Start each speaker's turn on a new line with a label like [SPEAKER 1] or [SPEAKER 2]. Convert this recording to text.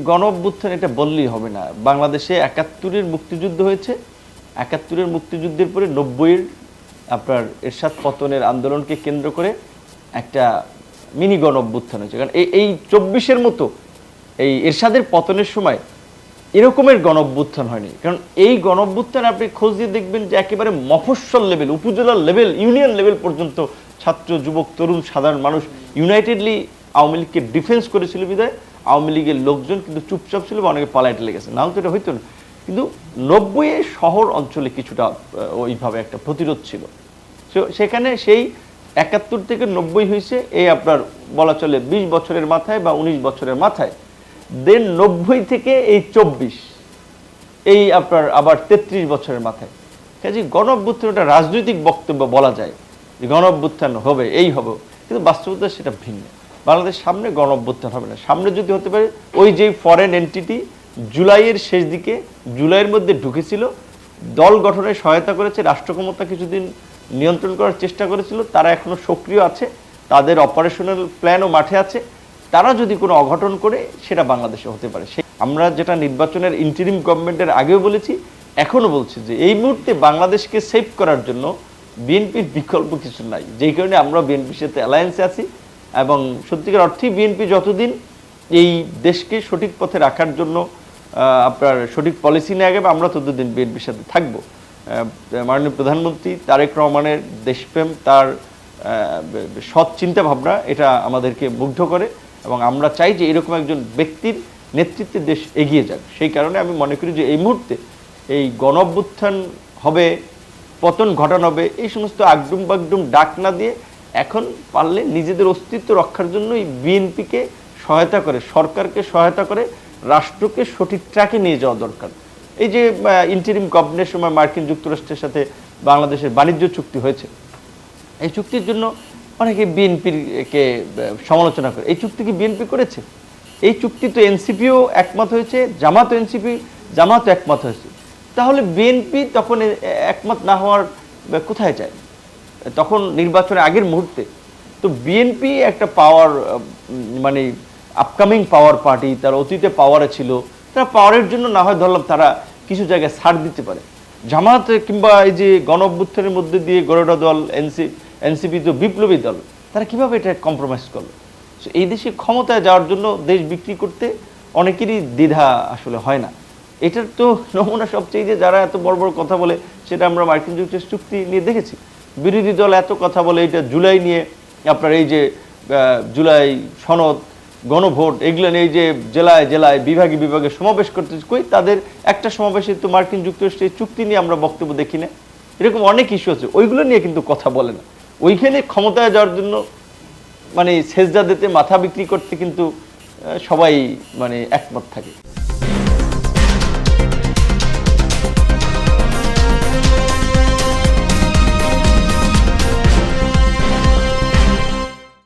[SPEAKER 1] গণ অভ্যুত্থান এটা বললেই হবে না। বাংলাদেশে ৭১-এর মুক্তিযুদ্ধ হয়েছে, ৭১-এর মুক্তিযুদ্ধের পরে ৯০-এর আপনার এরশাদ পতনের আন্দোলনকে কেন্দ্র করে একটা মিনি গণ অভ্যুত্থান হয়েছে। কারণ এই ২৪-এর মতো এই এরশাদের পতনের সময় এরকমের গণ অভ্যুত্থান হয়নি। কারণ এই গণ অভ্যুত্থান আপনি খোঁজ দিয়ে দেখবেন যে একেবারে মফস্বল লেভেল, উপজেলা লেভেল, ইউনিয়ন লেভেল পর্যন্ত ছাত্র, যুবক, তরুণ, সাধারণ মানুষ ইউনাইটেডলি আওয়ামী লীগকে ডিফেন্স করেছিল বিধায় আওয়ামী লীগের লোকজন কিন্তু চুপচাপ ছিল বা অনেকে পালাইতে লেগেছে, নাও তো এটা হইতো না। কিন্তু ৯০-এ শহর অঞ্চলে কিছুটা ওইভাবে একটা প্রতিরোধ ছিল। সেখানে সেই ৭১ থেকে ৯০ হয়েছে এই আপনার বলা চলে ২০ বছরের মাথায় বা ১৯ বছরের মাথায়। দেন ৯০ থেকে এই ২৪ এই আপনার আবার ৩৩ বছরের মাথায়। কাজে গণ অভ্যুত্থান একটা রাজনৈতিক বক্তব্য বলা যায় যে গণ অভ্যুত্থান হবে, এই হবে, কিন্তু বাস্তবতা সেটা ভিন্ন। বাংলাদেশ সামনে গণ অভ্যুত্থান হবে না। সামনে যদি হতে পারে ওই যে ফরেন এন্টিটি জুলাইয়ের শেষ দিকে, জুলাইয়ের মধ্যে ঢুকেছিল, দল গঠনে সহায়তা করেছে, রাষ্ট্র ক্ষমতা কিছুদিন নিয়ন্ত্রণ করার চেষ্টা করেছিল, তারা এখনো সক্রিয় আছে, তাদের অপারেশনাল প্ল্যানও মাঠে আছে। তারা যদি কোনো অঘটন করে সেটা বাংলাদেশে হতে পারে। আমরা যেটা নির্বাচনের ইন্টারিম গভর্নমেন্টের আগেও বলেছি, এখনও বলছি যে এই মুহূর্তে বাংলাদেশকে সেভ করার জন্য বিএনপির বিকল্প কিছু নাই, যেই কারণে আমরা বিএনপির সাথে অ্যালায়েন্সে আছি। এবং সত্যিকার অর্থেই বিএনপি যতদিন এই দেশকে সঠিক পথে রাখার জন্য আপনার সঠিক পলিসি নিয়ে আগে, আমরা ততদিন বিএনপির সাথে থাকবো। মাননীয় প্রধানমন্ত্রী তারেক রহমানের দেশপ্রেম, তার সৎ চিন্তা ভাবনা, এটা আমাদেরকে মুগ্ধ করে এবং আমরা চাই যে এরকম একজন ব্যক্তির নেতৃত্বে দেশ এগিয়ে যাক। সেই কারণে আমি মনে করি যে এই মুহূর্তে এই গণ অভ্যুত্থান হবে, পতন ঘটানো হবে, এই সমস্ত আগডুম বাগডুম ডাক না দিয়ে এখন পারলে নিজেদের অস্তিত্ব রক্ষার জন্যই বিএনপিকে সহায়তা করে, সরকারকে সহায়তা করে রাষ্ট্রকে সঠিক ট্র্যাকে নিয়ে যাওয়া দরকার। এই যে ইন্টারিম গভর্নমেন্টের সময় মার্কিন যুক্তরাষ্ট্রের সাথে বাংলাদেশের বাণিজ্য চুক্তি হয়েছে, এই চুক্তির জন্য অনেকে বিএনপিকে সমালোচনা করে। এই চুক্তি কি বিএনপি করেছে? এই চুক্তি তো এনসিপিও একমত হয়েছে, জামাতও একমত হয়েছে। তাহলে বিএনপি তখন একমত না হওয়ার কোথায় যায়? তখন নির্বাচনের আগের মুহূর্তে তো বিএনপি একটা পাওয়ার, মানে আপকামিং পাওয়ার পার্টি, তার অতীতে পাওয়ারে ছিল, তারা পাওয়ারের জন্য না হয় ধরলাম তারা কিছু জায়গায় ছাড় দিতে পারে। জামাত কিংবা এই যে গণ অভ্যুত্থানের মধ্যে দিয়ে গড়ে দল এনসিপি তো বিপ্লবী দল, তারা কিভাবে এটা কম্প্রোমাইজ করলো? এই দেশে ক্ষমতায় যাওয়ার জন্য দেশ বিক্রি করতে অনেকেরই দ্বিধা আসলে হয় না। এটার তো নমুনা সবচেয়ে যে যারা এত বড় বড় কথা বলে, সেটা আমরা মার্কিন যুক্তরাষ্ট্রের চুক্তি নিয়ে দেখেছি। বিরোধী দল এত কথা বলে এটা জুলাই নিয়ে, আপনার এই যে জুলাই সনদ, গণভোট, এগুলো নিয়ে এই যে জেলায় জেলায় বিভাগে বিভাগে সমাবেশ করতে, কই তাদের একটা সমাবেশে তো মার্কিন যুক্তরাষ্ট্রের চুক্তি নিয়ে আমরা বক্তব্য দেখি না। এরকম অনেক ইস্যু আছে, ওইগুলো নিয়ে কিন্তু কথা বলে না। ওইখানে ক্ষমতায় যাওয়ার জন্য মানে সেজদা দিতে, মাথা বিক্রি করতে কিন্তু সবাই মানে একমত থাকে।